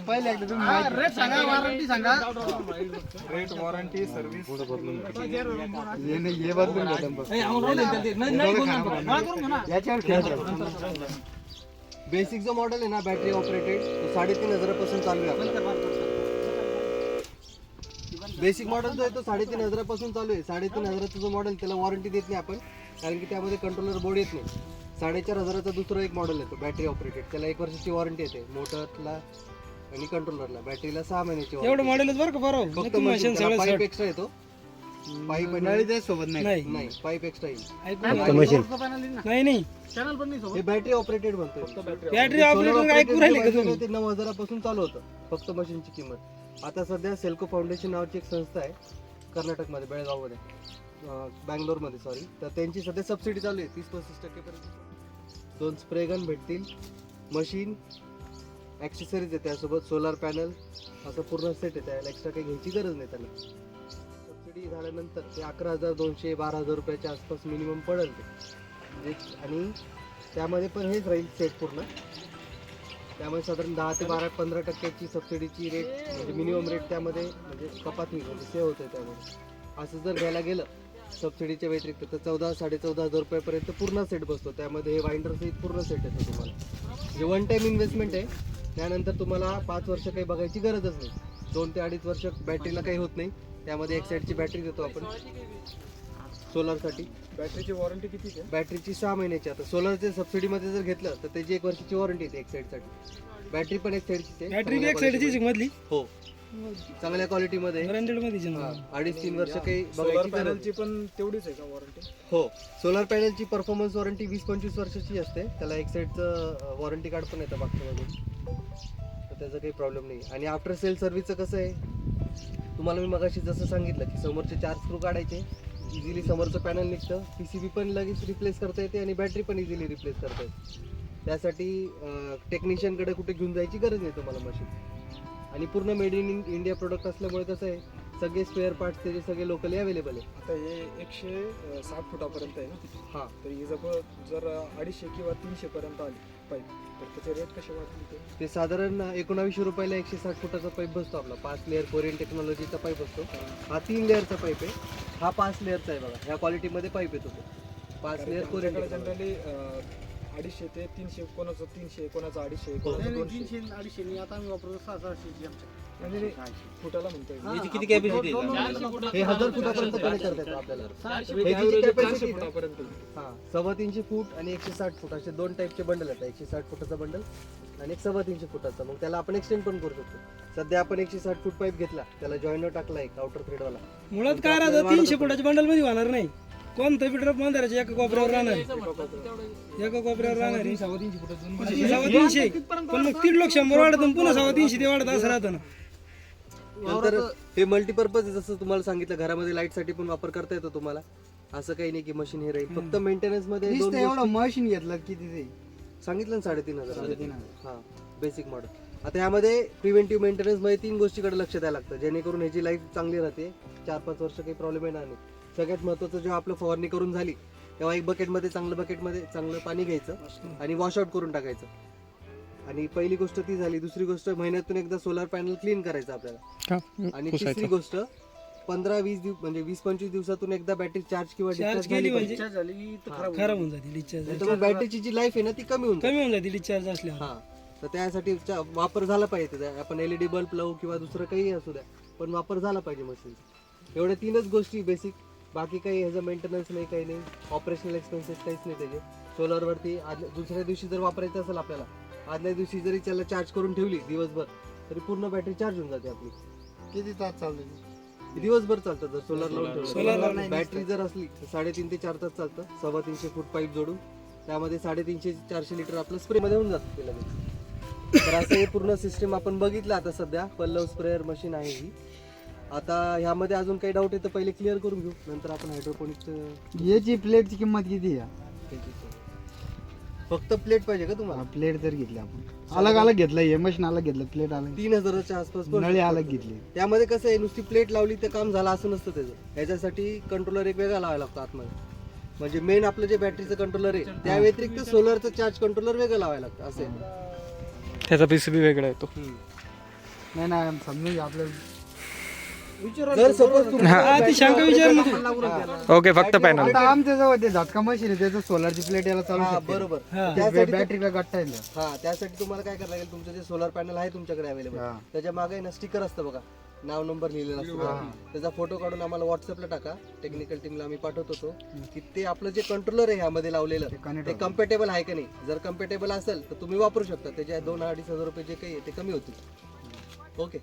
पहिले एकदा तुम्ही रेट सांगा, वॉरंटी सांगा. रेट वॉरंटी सर्व्हिस हे बदलून याच्यावर खेळत. बेसिक जो मॉडेल आहे ना बॅटरी ऑपरेटेड तो 3,500 पासून चालू आहे. बेसिक मॉडेल जो आहे तो 3,500 पासून चालू आहे. 3,500 जो मॉडेल त्याला वॉरंटी देत नाही आपण, कारण की त्यामध्ये कंट्रोलर बोर्ड येत नाही. 4,500 दुसरं एक मॉडेल येतो बॅटरी ऑपरेटेड, त्याला 1 वर्षाची वॉरंटी येते मोटरला आणि कंट्रोलरला. बॅटरीला 6 महिन्याची वॉरंटी. एवढं मॉडेलच बरं का बरं. फक्त मशीन पाईप एक्स्ट्रा येतो. पाईप नळी सोबत नाही. नाही पाईप एक्स्ट्रा येईल. नाही चॅनल पण नाही सोबत. हे बॅटरी ऑपरेटेड बनतो. बॅटरी ऑपरेटर ऐकू राहिले का तुम्ही? ते 9,000 पासून चालू होतं फक्त मशीनची किंमत. आता सध्या सेल्को फाउंडेशन नावाची एक संस्था आहे कर्नाटकमध्ये, बेळगावमध्ये, बँगलोरमध्ये सॉरी. तर त्यांची सध्या सबसिडी चालू आहे 30-35% पर्यंत. 2 स्प्रे गन भेटतील, मशीन, ॲक्सेसरीज आहे त्यासोबत, सोलार पॅनल, असं पूर्ण सेट आहे. त्याला एक्स्ट्रा काही घ्यायची गरज नाही त्यांना. सबसिडी झाल्यानंतर ते 11,200-12,000 रुपयाच्या आसपास मिनिमम पडेल ते. आणि त्यामध्ये पण हेच राहील सेट पूर्ण. त्यामुळे साधारण 10 ते 12-15% सबसिडीची रेट म्हणजे मिनिमम रेट त्यामध्ये म्हणजे कपात होईल, म्हणजे सेव्ह होते त्यामध्ये. असं जर घ्यायला गेलं सबसिडीच्या व्यतिरिक्त तर 14,000-14,500 रुपयापर्यंत पूर्ण सेट बसतो. त्यामध्ये हे वाइंडर सहित पूर्ण सेट येतो तुम्हाला. म्हणजे 1 टाइम इन्व्हेस्टमेंट आहे. त्यानंतर तुम्हाला 5 वर्ष काही बघायची गरजच नाही. 2 ते 2.5 वर्ष बॅटरीला काही होत नाही. त्यामध्ये एक साईडची बॅटरी देतो आपण सोलरसाठी. बॅटरीची वॉरंटी किती आहे? बॅटरीची 6 महिन्याची. आता सोलरच्या सबसिडीमध्ये जर घेतलं तर त्याची 1 वर्षाची वॉरंटी येते एक साईडसाठी. बॅटरी पण एक साईडची आहे. बॅटरी एक साईडची मधली हो, चांगल्या क्वालिटीमध्ये. ब्रँडेड मध्ये 2.5-3 वर्ष काही सोलर बघायची गरज पॅनलची पण तेवढीच आहे का वॉरंटी? हो, सोलर पॅनलची परफॉर्मन्स वॉरंटी 20-25 वर्षाची असते. त्याला एक साईडचं वॉरंटी कार्ड पण येतं मागच्यामधून, तर त्याचा काही प्रॉब्लेम नाही. आणि आफ्टर सेल सर्व्हिसचं कसं आहे, तुम्हाला मी मगाशी जसं सांगितलं की समोरचे 4 स्क्रू काढायचे, इझिली समोरचं पॅनल निघतं, PCB पण लगेच रिप्लेस करता येते आणि बॅटरी पण इझिली रिप्लेस करता येते. त्यासाठी टेक्निशियनकडे कुठे घेऊन जायची गरज नाही तुम्हाला मशीन. आणि पूर्ण मेड इन इंडिया प्रोडक्ट असल्यामुळे कसं आहे, सगळे स्पेअर पार्ट्स त्याचे सगळे लोकली अवेलेबल आहे. आता हे 160 फुटापर्यंत आहे ना? हां, तर ही जर 250 किंवा 300 पर्यंत आली पाईप, तर त्याचे रेट कसे वाटतील? ते साधारण 1900 रुपयाला 160 फुटाचा पाईप बसतो आपला. 5 लेअर कोरियन टेक्नॉलॉजीचा पाईप असतो. हा 3 लेअरचा पाईप आहे. हा 5 लेअरचा आहे बघा. ह्या क्वालिटीमध्ये पाईप येतो तो 5 लेअर कोरियन. जनरली 250 ते 300, कोणाचं 300, कोणाचं 250, कोणाचं 200. 300-250. आता आम्ही वापरतो 600-700 आमच्या. म्हणजे फुटाला म्हणतोय. याची किती कॅपॅसिटी हे 1000 फुटापर्यंत कनेक्ट करता येतो आपल्याला. 400 फुटापर्यंत. हां, 350 फूट आणि 160 फूट असे 2 टाईपचे बंडल येतात. 160 फुटाचा बंडल आणि एक 350 फुटाचा. मग त्याला आपण एक्सटेंड पण करू शकतो. सध्या आपण 160 फूट पाईप घेतला, त्याला जॉईनर टाकला एक आउटर थ्रेडवाला. मुळात काय राहतं, 300 फुटाच्या बंडल मध्ये होणार नाही. कोणतं बी ड्रॉप मंदिराच्या एका कोपऱ्यावर राहणार, एका कोपऱ्यावर राहणार 350 फुटाचं 350. पण मग 3 लोक 100 वाढत पुन्हा 350 ते वाढत असं राहतं ना. नंतर हे मल्टीपर्पज आहे, जसं तुम्हाला सांगितलं घरामध्ये लाईटसाठी पण वापर करता येतो तुम्हाला. असं काही नाही की मशीन हे राहील. फक्त मेंटेनन्स मध्ये नुसतं एवढं मशीन घेतलं किती ते सांगितलं ना 3,500. हां, बेसिक मॉडेल. आता यामध्ये प्रिव्हेंटिव्ह मेंटेनन्स मध्ये 3 गोष्टीकडे लक्ष द्यायला लागतं, जेणेकरून ह्याची लाईफ चांगली राहते. 4-5 वर्ष काही प्रॉब्लेम येणार नाही. सगळ्यात महत्त्वाचं, जेव्हा आपलं फवारणी करून झाली तेव्हा एक बकेटमध्ये चांगलं पाणी घ्यायचं आणि वॉशआउट करून टाकायचं. आणि पहिली गोष्ट ती झाली. दुसरी गोष्ट, महिन्यातून एकदा सोलार पॅनल क्लीन करायचं आपल्याला. आणि तिसरी गोष्ट, 15-20 दिवस म्हणजे 20-25 दिवसातून एकदा बॅटरी चार्ज किंवा चार्ज केली म्हणजे झाली तर खराब होऊन जाते डिस्चार्ज. त्यामुळे बॅटरीची जी लाईफ आहे ना ती कमी होऊन जाते डिस्चार्ज असल्यावर. हां, तर त्यासाठी वापर झाला पाहिजे त्याचा. आपण LED बल्ब लावू किंवा दुसरं काही असू द्या, पण वापर झाला पाहिजे मशीनचा. एवढ्या 3च गोष्टी बेसिक. बाकी काही ह्याचं मेंटेनन्स नाही, काही नाही. ऑपरेशनल एक्सपेन्सेस काहीच नाही त्याचे. सोलरवरती दुसऱ्या दिवशी जर वापरायचं असेल आपल्याला, आदल्या दिवशी जरी त्याला चार्ज करून ठेवली दिवसभर, तरी पूर्ण बॅटरी चार्ज होऊन जाते आपली. किती तास चालते? दिवसभर चालतं जर सोलर लावून ठेवलं. बॅटरी जर असली तर 3.5 ते 4 तास चालतं. 350 फूट पाईप जोडून त्यामध्ये 350-400 लिटर आपलं स्प्रे मध्ये होऊन जातं ते लगेच. तर असं हे पूर्ण सिस्टम आपण बघितलं. आता सध्या पल्लव स्प्रेअर मशीन आहे ही. आता ह्यामध्ये अजून काही डाऊट आहे तर पहिले क्लिअर करून घेऊ, नंतर आपण हायड्रोपोनिक्स. याची प्लेटची किंमत किती आहे? फक्त प्लेट पाहिजे का तुम्हाला? प्लेट जर घेतली आपण, अलग अलग घेतलं, हे मशीन अलग घेतलं, प्लेट अलग, 3,000च्या आसपास नळी अलग घेतली. त्यामध्ये कसं आहे, नुसती प्लेट लावली तर काम झालं असं नसतं त्याचं. ह्याच्यासाठी कंट्रोलर एक वेगळा लावायला लागतो आतमध्ये. म्हणजे मेन आपलं जे बॅटरीचं कंट्रोलर आहे त्या व्यतिरिक्त सोलरचं चार्ज कंट्रोलर वेगळं लावायला लागतं. असे त्याचा पीसीबी वेगळा येतो. नाही नाही समजून घ्या आपल्याला. जर सपोज हा, ती शंका विचार ओके, फक्त पॅनल. आता आमच्या जवळ ते झटका मशीन आहे त्याचं सोलरची प्लेट याला चालू शकते. बरोबर हा. त्यासाठी बॅटरीला गट्टा येईल. हा त्यासाठी तुम्हाला काय करायला लागेल, तुमचं जे सोलर पॅनल आहे तुमच्याकडे अवेलेबल, हा. त्याच्या मागे ना स्टिकर असतं बघा, नाव नंबर लिहिलेला असतो बघा. त्याचा फोटो काढून आम्हाला व्हॉट्सअपला टाका, टेक्निकल टीमला आम्ही पाठवतो तो, की ते आपलं जे कंट्रोलर आहे ह्यामध्ये लावलेलं connect ते कम्पेटेबल आहे का नाही. जर कम्पेटेबल असेल तर तुम्ही वापरू शकता. त्याचे 2-2.5 रुपये जे काही आहे ते कमी होतील. ओके,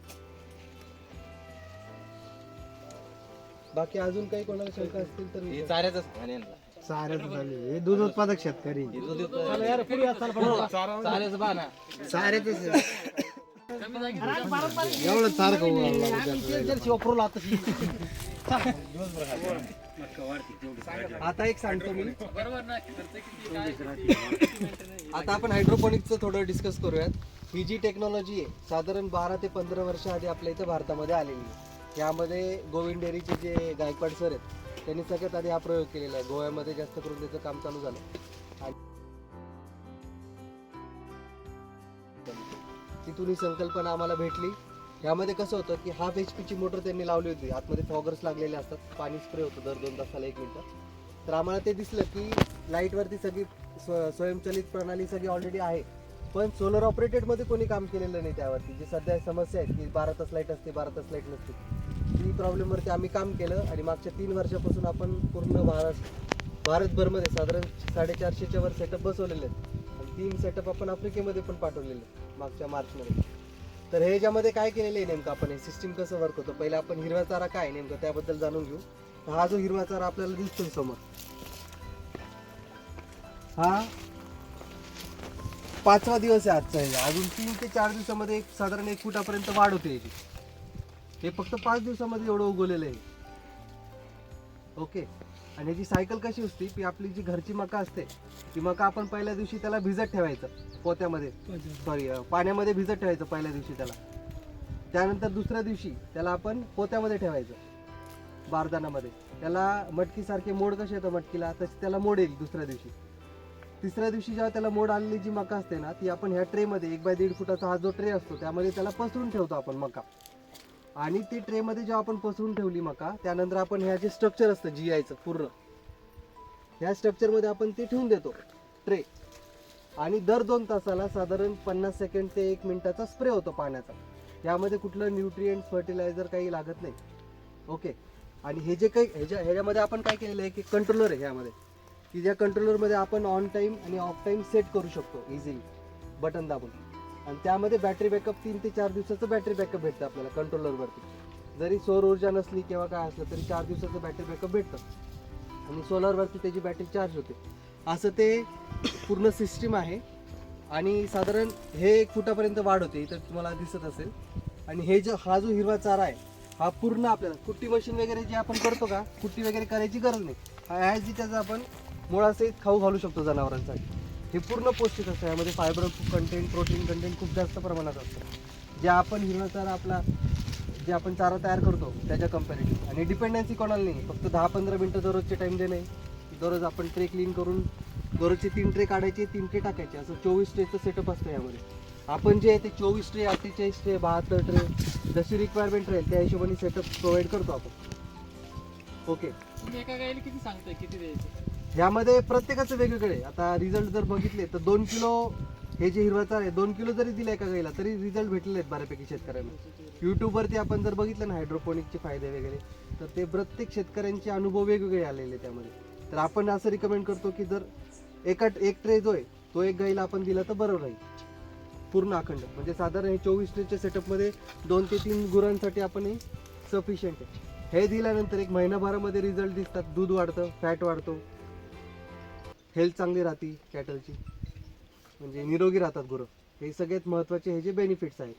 बाकी अजून काही कोणाला शंका असतील तर विचारा. साऱ्याच झाले हे दूध उत्पादक शेतकरी. साऱ्याच एवढं चार खाऊ आता एक सांगतो मी, आता आपण हायड्रोपोनिक्सचं थोडं डिस्कस करूयात. ही जी टेक्नॉलॉजी आहे साधारण 12 ते 15 वर्ष आधी आपल्या इथं भारतामध्ये आलेली आहे. यामध्ये गोविंद डेअरीचे जे गायकवाड सर आहेत त्यांनी सगळ्यात आधी हा प्रयोग केलेला आहे. गोव्यामध्ये जास्त करून त्याचं काम चालू झालं. तिथून ही संकल्पना आम्हाला भेटली. यामध्ये कसं होतं की 1/2 HP ची मोटर त्यांनी लावली होती. आतमध्ये फॉगर्स लागलेले असतात, पाणी स्प्रे होतं दर 2 तासाला 1 मिनिट. तर आम्हाला ते दिसलं की लाईटवरती सगळी स्वयंचलित प्रणाली सगळी ऑलरेडी आहे, पण सोलर ऑपरेटेडमध्ये कोणी काम केलेलं नाही त्यावरती. जी सध्या समस्या आहे की 12 तास लाईट असते, 12 तास लाईट नसते, ती प्रॉब्लेमवरती आम्ही काम केलं. आणि मागच्या 3 वर्षापासून आपण पूर्ण भारतभरमध्ये साधारण 450च्या वर सेटअप बसवलेले आहेत. आणि 3 सेटअप आपण आफ्रिकेमध्ये पण पाठवलेले आहेत मागच्या मार्चमध्ये. तर हे ज्यामध्ये काय केलेलं आहे नेमकं, आपण हे सिस्टीम कसं वर्क होतं, पहिला आपण हिरवा चारा काय नेमकं त्याबद्दल जाणून घेऊ. हा जो हिरवा चारा आपल्याला दिसतोय समोर, हा 5वा दिवस आहे आजचा. आहे अजून 3 ते 4 दिवसामध्ये एक साधारण 1 फुटापर्यंत वाढ होते याची. हे फक्त 5 दिवसामध्ये एवढं उगवलेलं आहे. ओके, आणि याची सायकल कशी असते की आपली जी घरची मका असते ती मका आपण पहिल्या दिवशी त्याला भिजत ठेवायचं पोत्यामध्ये, पाण्यामध्ये भिजत ठेवायचं पहिल्या दिवशी त्याला. त्यानंतर दुसऱ्या दिवशी त्याला आपण पोत्यामध्ये ठेवायचं बारदानामध्ये. त्याला मटकीसारखे मोड कसे येतं मटकीला, तशी त्याला मोड येईल दुसऱ्या दिवशी. तिसऱ्या दिवशी जेव्हा त्याला मोड आलेली जी मका असते ना, ती आपण ह्या ट्रेमध्ये 1 बाय 1.5 फुटाचा हा जो ट्रे असतो त्यामध्ये त्याला पसरून ठेवतो आपण मका. आणि ती ट्रेमध्ये जेव्हा आपण पसरून ठेवली मका, त्यानंतर आपण ह्या जे स्ट्रक्चर असतं GIचं पूर्ण, ह्या स्ट्रक्चरमध्ये आपण ते ठेवून देतो ट्रे. आणि दर 2 तासाला साधारण 50 सेकंड ते 1 मिनिटाचा स्प्रे होतो पाण्याचा. यामध्ये कुठलं न्यूट्रिएंट फर्टिलायझर काही लागत नाही. ओके, आणि हे जे काही ह्याच्यामध्ये आपण काय केलेलं आहे की कंट्रोलर आहे ह्यामध्ये, की ज्या कंट्रोलरमध्ये आपण ऑन टाईम आणि ऑफ टाईम सेट करू शकतो इझिली बटन दाबून. आणि त्यामध्ये बॅटरी बॅकअप 3 ते 4 दिवसाचं बॅटरी बॅकअप भेटतं आपल्याला कंट्रोलरवरती. जरी सौर ऊर्जा नसली किंवा काय असलं तरी 4 दिवसाचं बॅटरी बॅकअप भेटतं. आणि सोलरवरती त्याची बॅटरी चार्ज होते. असं ते पूर्ण सिस्टीम आहे. आणि साधारण हे 1 फुटापर्यंत वाढ होते, इथं तुम्हाला दिसत असेल. आणि हे हा जो हिरवा चारा आहे हा पूर्ण आपल्याला कुट्टी मशीन वगैरे जे आपण करतो का, कुट्टी वगैरे करायची गरज नाही. हा जी त्याचा आपण मुळासहित खाऊ घालू शकतो जनावरांसाठी. हे पूर्ण पौष्टिक असतं. यामध्ये फायबर कंटेंट, प्रोटीन कंटेंट खूप जास्त प्रमाणात असतं. जे आपण हिरवा चारा आपला जे आपण चारा तयार करतो त्याच्या कम्पॅरेटिव्ह. आणि डिपेंडन्सी कोणाला नाही, फक्त 10-15 मिनटं दररोजचे टाईम देणे. दररोज आपण ट्रे क्लीन करून दररोजचे 3 ट्रे काढायचे, 3 ट्रे टाकायचे, असं 24 ट्रेचं सेटअप असतं यामध्ये. आपण जे आहे ते 24 ट्रे, 48 ट्रे, 72 ट्रे जशी रिक्वायरमेंट राहील त्या हिशोबाने सेटअप प्रोव्हाइड करतो आपण. ओके, एका गायला किती सांगताय, किती द्यायचं? ह्यामध्ये प्रत्येकाचं वेगवेगळे. आता रिझल्ट जर बघितले तर 2 किलो हे जे हिरवा चारा आहे 2 किलो जरी दिला एका गाईला तरी रिझल्ट भेटलेले आहेत बऱ्यापैकी शेतकऱ्यांना. यूट्यूबवरती आपण जर बघितलं ना हायड्रोपोनिकचे फायदे वगैरे, तर ते प्रत्येक शेतकऱ्यांचे अनुभव वेगवेगळे आलेले त्यामध्ये. तर आपण असं रिकमेंड करतो की जर एक ट्रे जो आहे तो 1 गाईला आपण दिला तर बरोबर राहील पूर्ण अखंड. म्हणजे साधारण हे 24 ट्रेच्या सेटअपमध्ये 2 ते 3 गुरांसाठी आपण हे सफिशियंट आहे. हे दिल्यानंतर 1 महिनाभरामध्ये रिझल्ट दिसतात. दूध वाढतं, फॅट वाढतो, हेल्थ चांगली राहते कॅटलची, म्हणजे निरोगी राहतात गुरं. हे सगळ्यात महत्त्वाचे हे जे बेनिफिट्स आहेत.